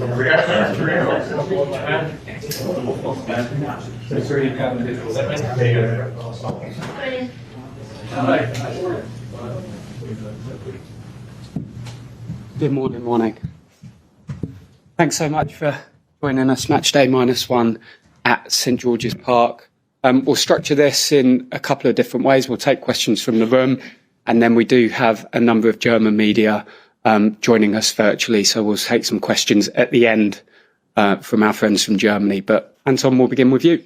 Good morning. Thanks so much for joining us, match day -1 at St George's Park. We'll structure this in a couple of different ways. We'll take questions from the room, and then we do have a number of German media joining us virtually, so we'll take some questions at the end from our friends from Germany. But Anton, we'll begin with you.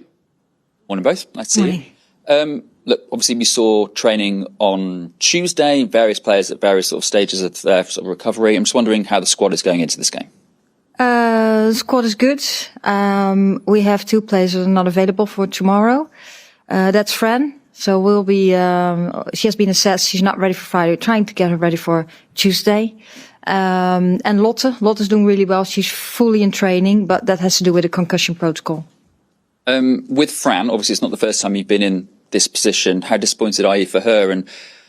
Morning both, nice to see you. Look, obviously we saw training on Tuesday, various players at various sort of stages of their sort of recovery. I'm just wondering how the squad is going into this game. The squad is good. We have 2 players that are not available for tomorrow. That's Fran. So we'll be, she has been assessed. She's not ready for Friday. We're trying to get her ready for Tuesday. And Lotte's doing really well. She's fully in training, but that has to do with the concussion protocol. With Fran, obviously it's not the first time you've been in this position. How disappointed are you for her, and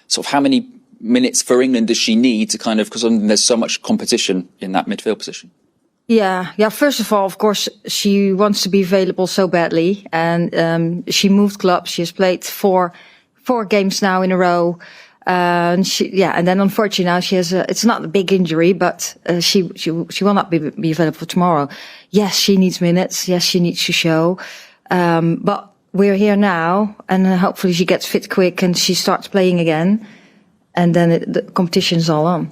sort of how many minutes for England does she need to kind of, because there's so much competition in that midfield position? Yeah. First of all, of course, she wants to be available so badly, and she moved clubs. She has played four games now in a row, and then unfortunately now she has it's not a big injury, but she will not be available for tomorrow. Yes, she needs minutes. Yes, she needs to show, but we're here now, and hopefully she gets fit quick and she starts playing again, and then the competition's all on.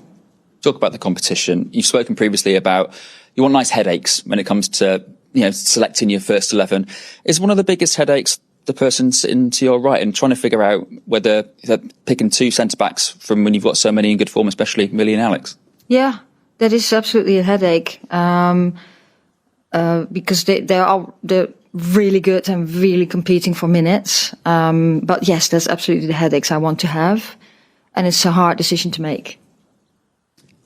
Talk about the competition. You've spoken previously about you want nice headaches when it comes to, selecting your first 11. Is one of the biggest headaches the person sitting to your right and trying to figure out whether picking 2 centre-backs from when you've got so many in good form, especially Millie and Alex? Yeah, that is absolutely a headache. Because they're really good and really competing for minutes. But yes, that's absolutely the headaches I want to have. And it's a hard decision to make.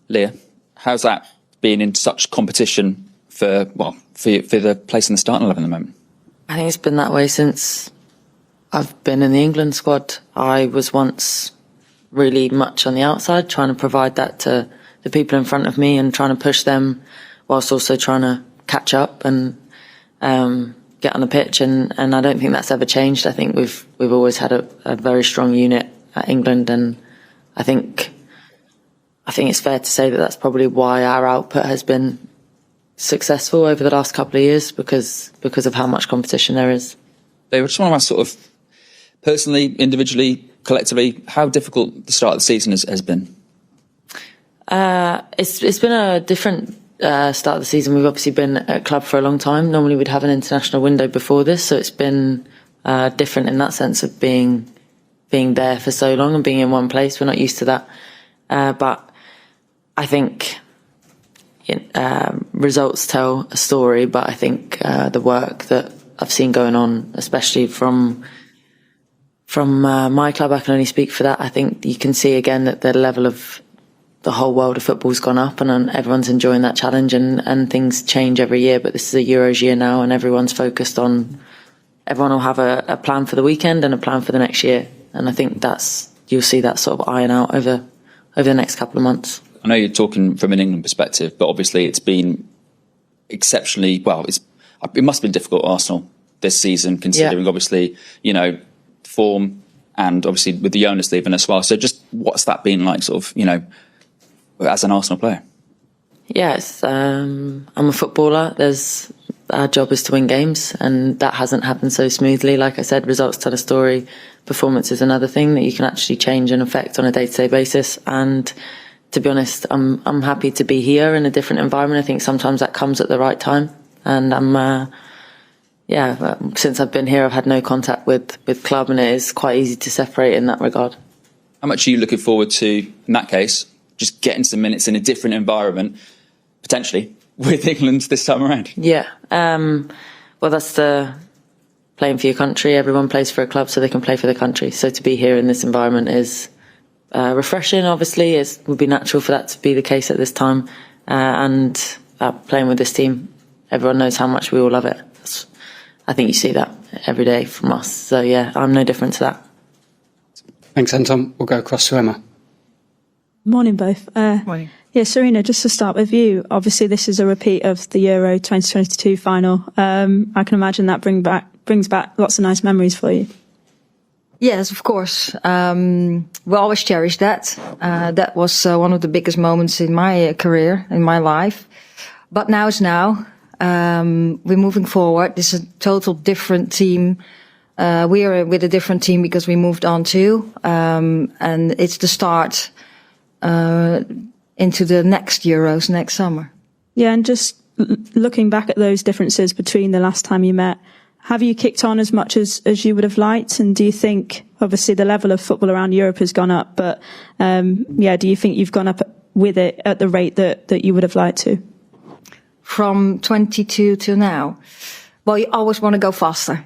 Leah, how's that being in such competition for the place in the starting 11 at the moment? I think it's been that way since I've been in the England squad. I was once really much on the outside, trying to provide that to the people in front of me and trying to push them, whilst also trying to catch up and get on the pitch. And I don't think that's ever changed. I think we've always had a very strong unit at England, and I think it's fair to say that that's probably why our output has been successful over the last couple of years, because of how much competition there is. They just want to ask, sort of personally, individually, collectively, how difficult the start of the season has been. It's been a different start of the season. We've obviously been at club for a long time. Normally we'd have an international window before this, so it's been different in that sense of being there for so long and being in one place. We're not used to that, but I think results tell a story. But I think the work that I've seen going on, especially from my club, I can only speak for that. I think you can see again that the level of the whole world of football's gone up, and everyone's enjoying that challenge, and things change every year. But this is a Euros year now, and everyone's focused on. Everyone will have a plan for the weekend and a plan for the next year, and I think you'll see that sort of iron out over the next couple of months. I know you're talking from an England perspective, but obviously it's been exceptionally well. It must have been difficult at Arsenal this season, considering obviously form, and obviously with the Lionesses leaving as well. So just what's that been like, sort of as an Arsenal player? Yes, I'm a footballer. Our job is to win games, and that hasn't happened so smoothly. Like I said, results tell a story. Performance is another thing that you can actually change and affect on a day-to-day basis. And to be honest, I'm happy to be here in a different environment. I think sometimes that comes at the right time. And since I've been here, I've had no contact with club, and it is quite easy to separate in that regard. How much are you looking forward to, in that case, just getting some minutes in a different environment, potentially, with England this time around? Yeah. Well, that's the playing for your country. Everyone plays for a club so they can play for the country. So to be here in this environment is refreshing, obviously. It would be natural for that to be the case at this time. And playing with this team, everyone knows how much we all love it. I think you see that every day from us. So, yeah, I'm no different to that. Thanks, Anton. We'll go across to Emma. Morning, both. Morning. Yeah, Sarina, just to start with you, obviously this is a repeat of the Euro 2022 final. I can imagine that brings back lots of nice memories for you. Yes, of course. We always cherish that. That was one of the biggest moments in my career, in my life. But now is now. We're moving forward. This is a total different team. We are with a different team because we moved on too. And it's the start into the next Euros next summer. Yeah, and just looking back at those differences between the last time you met, have you kicked on as much as you would have liked? And do you think, obviously the level of football around Europe has gone up, but do you think you've gone up with it at the rate that you would have liked to? From 22 to now? Well, you always want to go faster.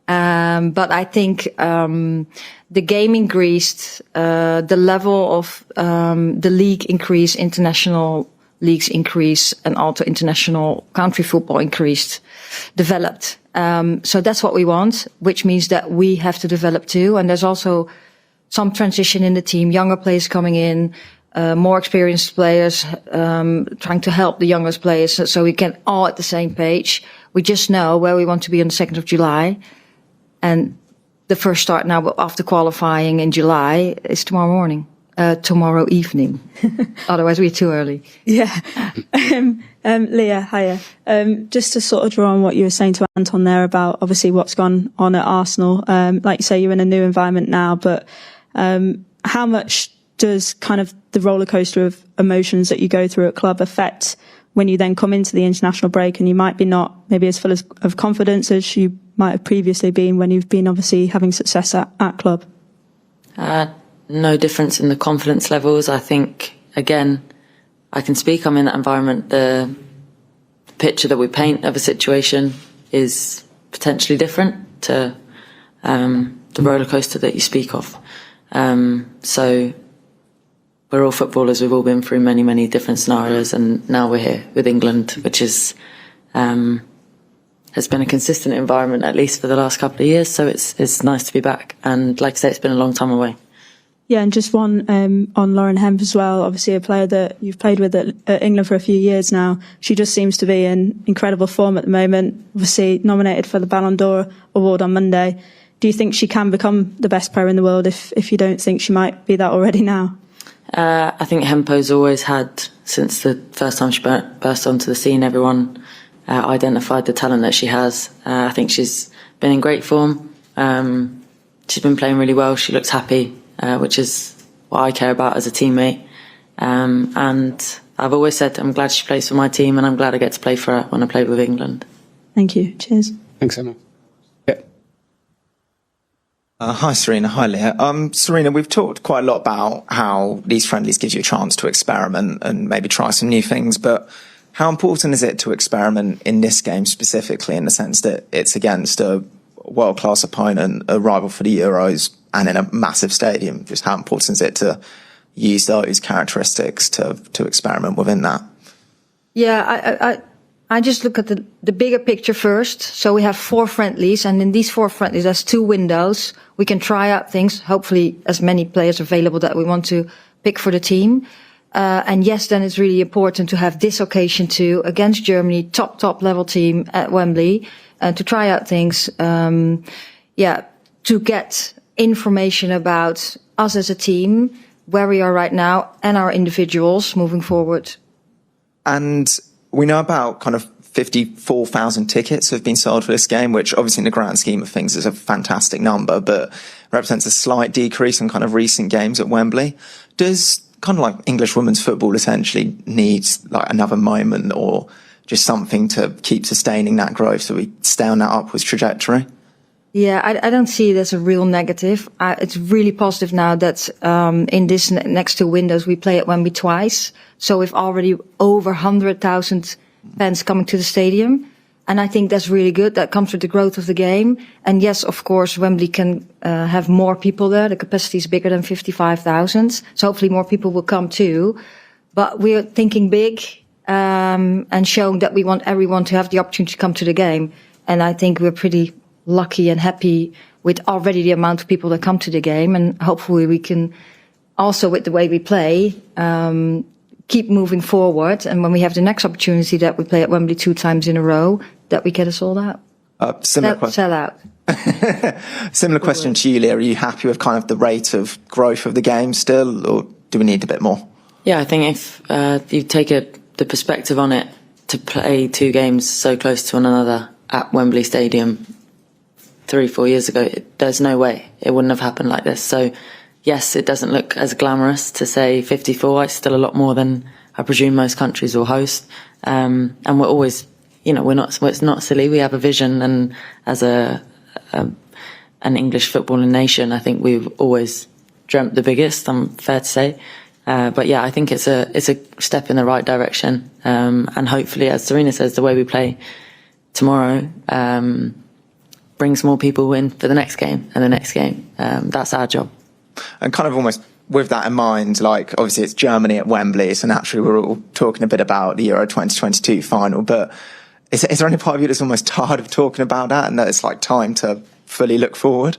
But I think the game increased, the level of the league increased, international leagues increased, and also international country football increased, developed. So that's what we want, which means that we have to develop too. And there's also some transition in the team, younger players coming in, more experienced players, trying to help the youngest players so we can all at the same page. We just know where we want to be on the 2nd of July. And the first start now after qualifying in July is tomorrow evening. Otherwise we're too early. Yeah. Leah, hiya. Just to sort of draw on what you were saying to Anton there about obviously what's gone on at Arsenal. Like you say, you're in a new environment now, but how much does kind of the roller coaster of emotions that you go through at club affect when you then come into the international break and you might be not maybe as full of confidence as you might have previously been when you've been obviously having success at club? No difference in the confidence levels. I think, again, I can speak, I'm in that environment. The picture that we paint of a situation is potentially different to the roller coaster that you speak of. So we're all footballers. We've all been through many, many different scenarios, and now we're here with England, which is has been a consistent environment, at least for the last couple of years. So it's nice to be back. And like I say, it's been a long time away. Yeah, and just one on Lauren Hemp as well, obviously a player that you've played with at England for a few years now. She just seems to be in incredible form at the moment, obviously nominated for the Ballon d'Or award on Monday. Do you think she can become the best player in the world if you don't think she might be that already now? I think Hempo's always had, since the first time she burst onto the scene, everyone identified the talent that she has. I think she's been in great form. She's been playing really well. She looks happy, which is what I care about as a teammate. And I've always said I'm glad she plays for my team, and I'm glad I get to play for her when I play with England. Thank you. Cheers. Thanks, Emma. Yeah. Hi, Sarina. Hi, Leah. Sarina, we've talked quite a lot about how these friendlies gives you a chance to experiment and maybe try some new things, but how important is it to experiment in this game specifically, in the sense that it's against a world-class opponent, a rival for the Euros, and in a massive stadium? Just how important is it to use those characteristics to experiment within that? Yeah, I just look at the bigger picture first. So we have 4 friendlies, and in these 4 friendlies, there's 2 windows. We can try out things, hopefully as many players available that we want to pick for the team. And yes, then it's really important to have this occasion too, against Germany, top level team at Wembley, to try out things, to get information about us as a team, where we are right now, and our individuals moving forward. And we know about kind of 54,000 tickets have been sold for this game, which obviously in the grand scheme of things is a fantastic number, but represents a slight decrease in kind of recent games at Wembley. Does kind of like English women's football essentially needs like another moment or just something to keep sustaining that growth so we stay on that upwards trajectory? Yeah, I don't see it as a real negative. It's really positive now that in this next 2 windows we play at Wembley twice. So we've already over 100,000 fans coming to the stadium. And I think that's really good. That comes with the growth of the game. And yes, of course, Wembley can have more people there. The capacity is bigger than 55,000. So hopefully more people will come too. But we're thinking big and showing that we want everyone to have the opportunity to come to the game. And I think we're pretty lucky and happy with already the amount of people that come to the game. And hopefully we can also, with the way we play, keep moving forward. And when we have the next opportunity that we play at Wembley 2 times in a row, that we get us sold out. Sell out. Similar question to you, Leah. Are you happy with kind of the rate of growth of the game still, or do we need a bit more? Yeah, I think if you take the perspective on it, to play 2 games so close to one another at Wembley Stadium 3-4 years ago, there's no way it wouldn't have happened like this. So yes, it doesn't look as glamorous to say 54. It's still a lot more than I presume most countries will host. And we're always, it's not silly. We have a vision, and as an English footballing nation, I think we've always dreamt the biggest, I'm fair to say. But yeah, I think it's a step in the right direction. And hopefully, as Sarina says, the way we play tomorrow, brings more people in for the next game and the next game. That's our job. And kind of almost with that in mind, like obviously it's Germany at Wembley, so naturally we're all talking a bit about the Euro 2022 final, but is there any part of you that's almost tired of talking about that and that it's like time to fully look forward?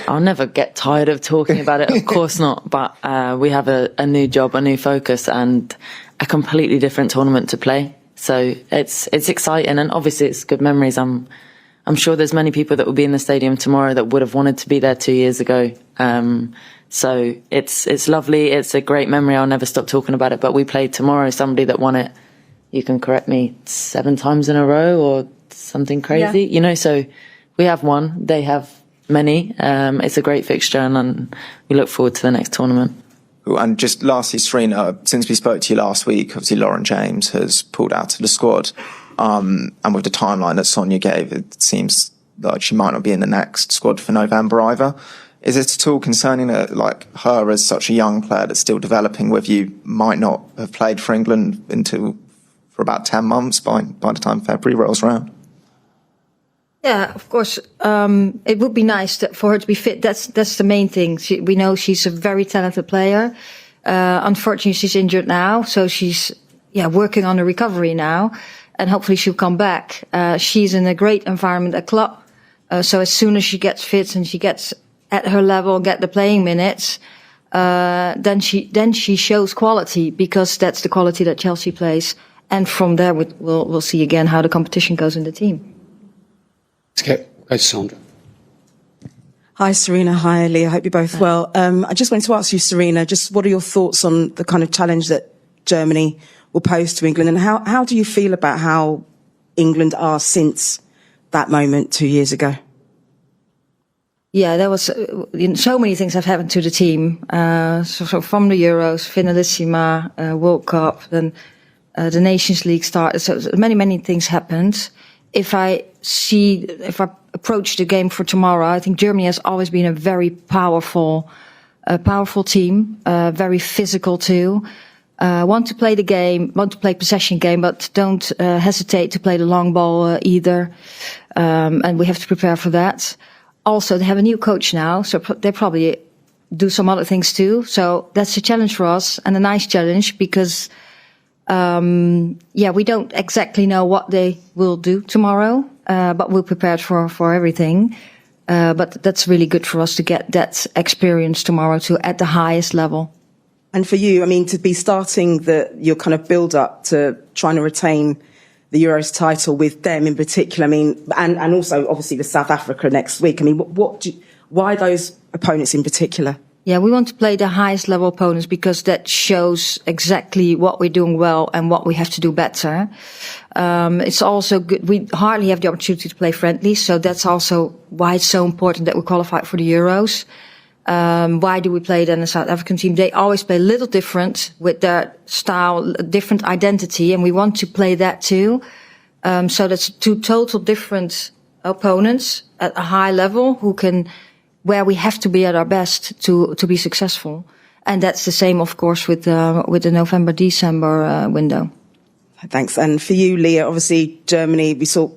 I'll never get tired of talking about it, of course not, but we have a new job, a new focus, and a completely different tournament to play. So it's exciting, and obviously it's good memories. I'm sure there's many people that will be in the stadium tomorrow that would have wanted to be there 2 years ago. So it's lovely. It's a great memory. I'll never stop talking about it. But we played tomorrow somebody that won it, you can correct me, 7 times in a row or something crazy. Yeah. So we have one. They have many. It's a great fixture, and we look forward to the next tournament. And just lastly, Sarina, since we spoke to you last week, obviously Lauren James has pulled out of the squad. And with the timeline that Sonia gave, it seems like she might not be in the next squad for November either. Is it at all concerning that, like, her as such a young player that's still developing with you might not have played for England for about 10 months by the time February rolls around? Yeah, of course. It would be nice for her to be fit. That's the main thing. We know she's a very talented player. Unfortunately, she's injured now, so she's working on the recovery now, and hopefully she'll come back. She's in a great environment at club, so as soon as she gets fit and she gets at her level, get the playing minutes, then she shows quality, because that's the quality that Chelsea plays. And from there, we'll see again how the competition goes in the team. Let's go to Sandra. Hi, Sarina. Hi, Leah. I hope you're both well. I just wanted to ask you, Sarina, just what are your thoughts on the kind of challenge that Germany will pose to England, and how do you feel about how England are since that moment 2 years ago? Yeah, there was so many things have happened to the team. So from the Euros, Finalissima, World Cup, then the Nations League started. So many things happened. If I approach the game for tomorrow, I think Germany has always been a very powerful team, very physical too. Want to play the game, want to play possession game, but don't hesitate to play the long ball either. And we have to prepare for that. Also, they have a new coach now, so they probably do some other things too. So that's a challenge for us, and a nice challenge, because we don't exactly know what they will do tomorrow, but we're prepared for everything. But that's really good for us to get that experience tomorrow too at the highest level. And for you, I mean, to be starting your kind of build up to trying to retain the Euros title with them in particular, I mean, and also obviously with South Africa next week. I mean, why those opponents in particular? Yeah, we want to play the highest level opponents, because that shows exactly what we're doing well and what we have to do better. It's also good. We hardly have the opportunity to play friendlies, so that's also why it's so important that we qualify for the Euros. Why do we play then the South African team? They always play a little different with their style, different identity, and we want to play that too. So that's 2 total different opponents at a high level where we have to be at our best to be successful. And that's the same, of course, with the November-December window. Thanks. And for you, Leah, obviously Germany, we saw,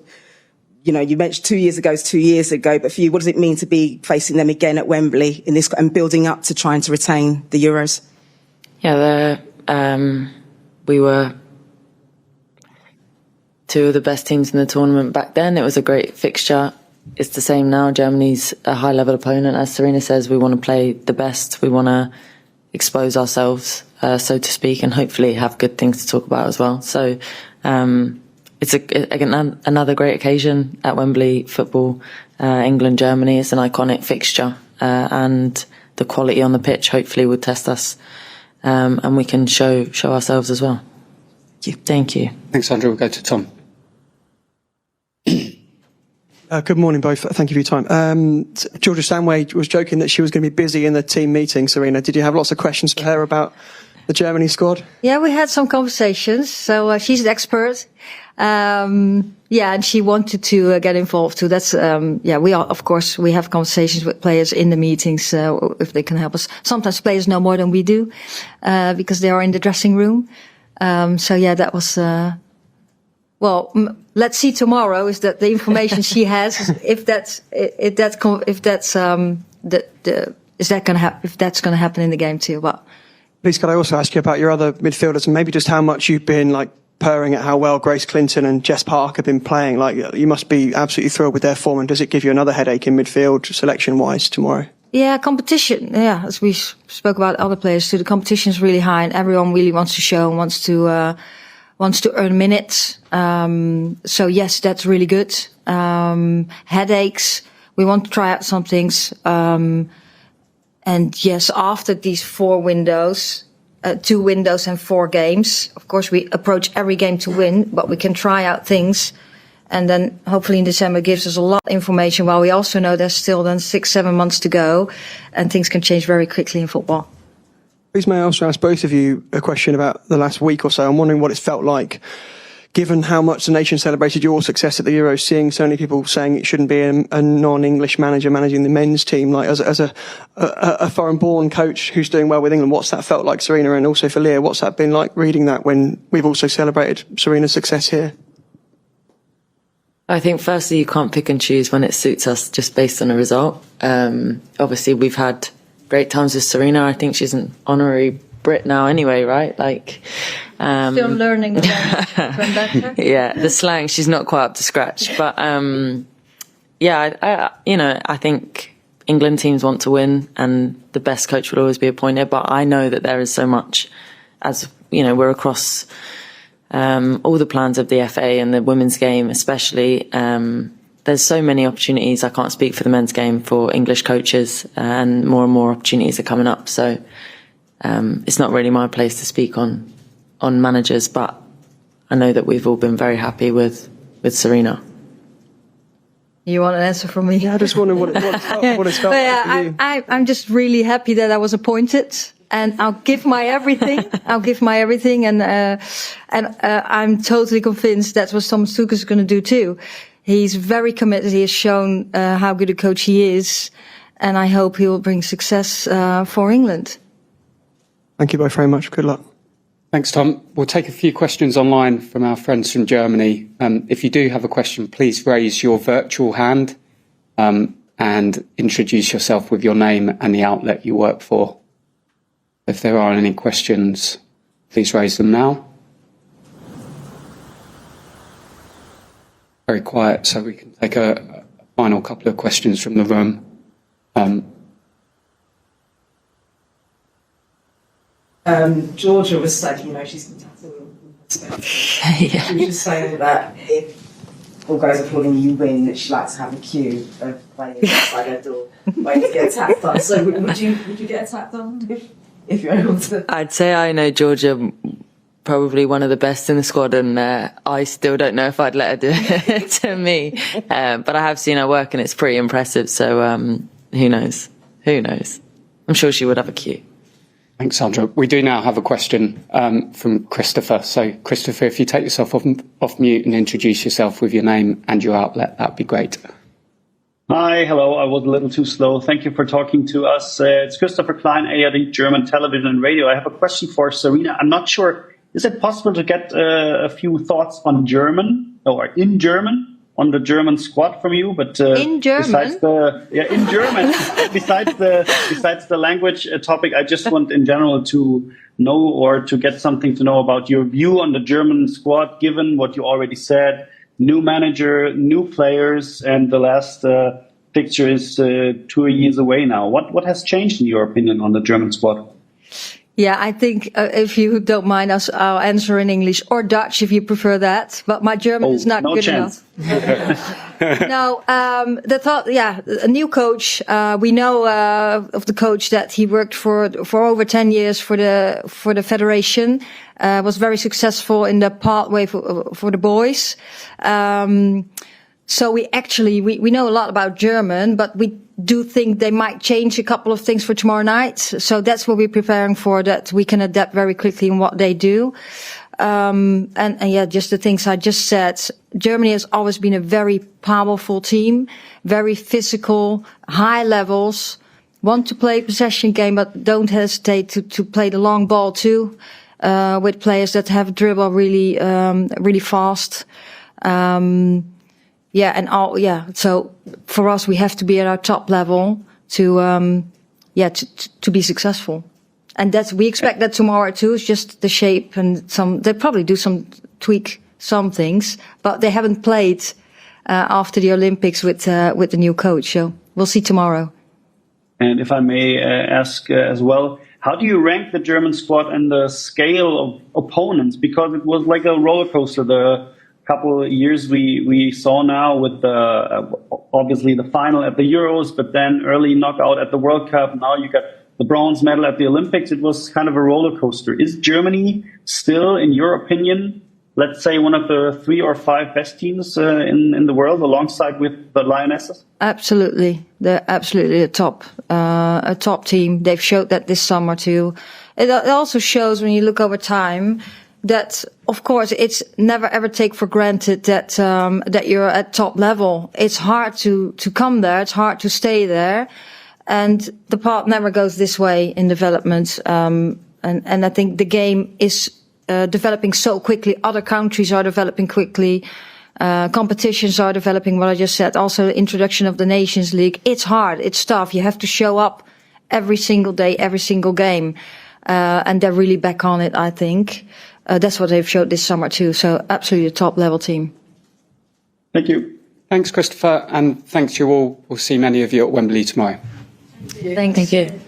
you mentioned 2 years ago is 2 years ago, but for you, what does it mean to be facing them again at Wembley in this and building up to trying to retain the Euros? Yeah, we were 2 of the best teams in the tournament back then. It was a great fixture. It's the same now. Germany's a high-level opponent. As Sarina says, we want to play the best. We want to expose ourselves, so to speak, and hopefully have good things to talk about as well. So it's another great occasion at Wembley football. England, Germany is an iconic fixture, and the quality on the pitch hopefully will test us, and we can show ourselves as well. Thank you. Thanks, Andrew. We'll go to Tom. Good morning, both. Thank you for your time. Georgia Stanway was joking that she was going to be busy in the team meeting. Sarina, did you have lots of questions for her about the Germany squad? Yeah, we had some conversations. So she's an expert. And she wanted to get involved too. That's we are, of course, we have conversations with players in the meetings if they can help us. Sometimes players know more than we do because they are in the dressing room. That was. Let's see tomorrow. Is that the information she has? If that's going to happen in the game too? Well, please, could I also ask you about your other midfielders and maybe just how much you've been purring at how well Grace Clinton and Jess Park have been playing? You must be absolutely thrilled with their form. And does it give you another headache in midfield selection-wise tomorrow? Yeah, competition. Yeah, as we spoke about other players too, the competition is really high, and everyone really wants to show and wants to earn minutes. Yes, that's really good. Headaches. We want to try out some things. And yes, after these 4 windows, 2 windows and 4 games, of course we approach every game to win, but we can try out things. And then hopefully in December gives us a lot of information, while we also know there's still then 6-7 months to go and things can change very quickly in football. Please may I also ask both of you a question about the last week or so. I'm wondering what it's felt like, given how much the nation celebrated your success at the Euros, seeing so many people saying it shouldn't be a non-English manager managing the men's team. As a foreign-born coach who's doing well with England, what's that felt like, Sarina, and also for Leah? What's that been like reading that when we've also celebrated Sarina's success here? I think firstly you can't pick and choose when it suits us just based on a result. Obviously we've had great times with Sarina. I think she's an honorary Brit now anyway, right? Still learning the yeah, the slang, she's not quite up to scratch. But I think England teams want to win and the best coach will always be appointed. But I know that there is so much, as we're across all the plans of the FA and the women's game especially. There's so many opportunities. I can't speak for the men's game for English coaches, and more opportunities are coming up. So it's not really my place to speak on managers, but I know that we've all been very happy with Sarina. You want an answer from me? Yeah, I just wonder what it's felt like for you. I'm just really happy that I was appointed, and I'll give my everything. And I'm totally convinced that's what Thomas Tuchel is going to do too. He's very committed. He has shown how good a coach he is, and I hope he will bring success for England. Thank you both very much. Good luck. Thanks, Tom. We'll take a few questions online from our friends from Germany. If you do have a question, please raise your virtual hand and introduce yourself with your name and the outlet you work for. If there are any questions, please raise them now. Very quiet, so we can take a final couple of questions from the room. Georgia was saying, she's been tattooing. Yeah. She was just saying that if all goes according you win, that she likes to have a queue of players outside her door waiting to get attacked on. So would you get attacked on if you're able to? I'd say I know Georgia probably one of the best in the squad, and I still don't know if I'd let her do it to me. But I have seen her work and it's pretty impressive. So who knows? I'm sure she would have a queue. Thanks, Sandra. We do now have a question from Christopher. So, Christopher, if you take yourself off mute and introduce yourself with your name and your outlet, that'd be great. Hi, hello. I was a little too slow. Thank you for talking to us. It's Christopher Klein, ARD German Television and Radio. I have a question for Sarina. I'm not sure, is it possible to get a few thoughts on German or in German? On the German squad from you, but in German, besides the language topic, I just want in general to know or to get something to know about your view on the German squad, given what you already said: new manager, new players, and the last picture is 2 years away now. What has changed in your opinion on the German squad? Yeah, I think if you don't mind us, I'll answer in English or Dutch if you prefer that. But my German is not no good chance. enough. No, a new coach. We know of the coach that he worked for over 10 years for the federation. Was very successful in the pathway for the boys. So we know a lot about German, but we do think they might change a couple of things for tomorrow night. So that's what we're preparing for, that we can adapt very quickly in what they do. And just the things I just said. Germany has always been a very powerful team, very physical, high levels, want to play possession game, but don't hesitate to play the long ball too, with players that have dribble really fast. So for us, we have to be at our top level to be successful. And we expect that tomorrow too. It's just the shape and they probably do tweak some things, but they haven't played, after the Olympics with the new coach. So we'll see tomorrow. And if I may ask as well, how do you rank the German squad and the scale of opponents? Because it was like a roller coaster, the couple of years we saw now with obviously the final at the Euros, but then early knockout at the World Cup. Now you got the bronze medal at the Olympics. It was kind of a roller coaster. Is Germany still, in your opinion, let's say one of the 3 or 5 best teams in the world, alongside with the Lionesses? Absolutely, they're absolutely a top team. They've showed that this summer too. It also shows when you look over time that, of course, it's never ever take for granted that you're at top level. It's hard to come there. It's hard to stay there. And the path never goes this way in development. And I think the game is developing so quickly. Other countries are developing quickly. Competitions are developing, what I just said. Also, the introduction of the Nations League. It's hard. It's tough. You have to show up every single day, every single game. And they're really back on it, I think. That's what they've showed this summer too. So absolutely a top level team. Thank you. Thanks, Christopher, and thanks to you all. We'll see many of you at Wembley tomorrow. Thank you.